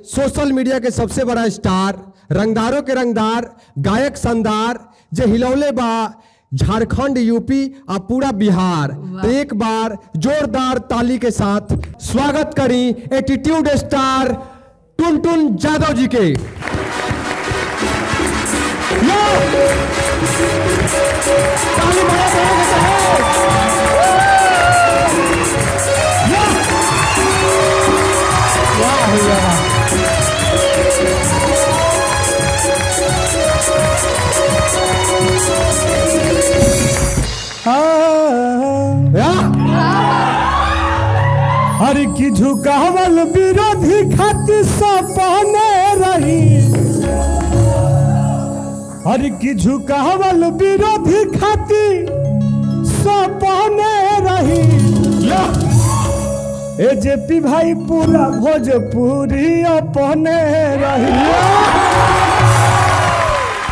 Social media के सबसे बड़ा स्टार, रंगदारों के रंगदार, गायक शानदार, जे हिलौले बा झारखंड, यूपी और पूरा बिहार। तो एक बार जोरदार ताली के साथ स्वागत करी एटीट्यूड स्टार टुनटुन यादव जी के। ताली हर की झुकावल विरोधी खातिर सपने रही, हर की झुकावल विरोधी खातिर सपने रही। एजेपी भाई पूरा भोजपुरी अपने रही।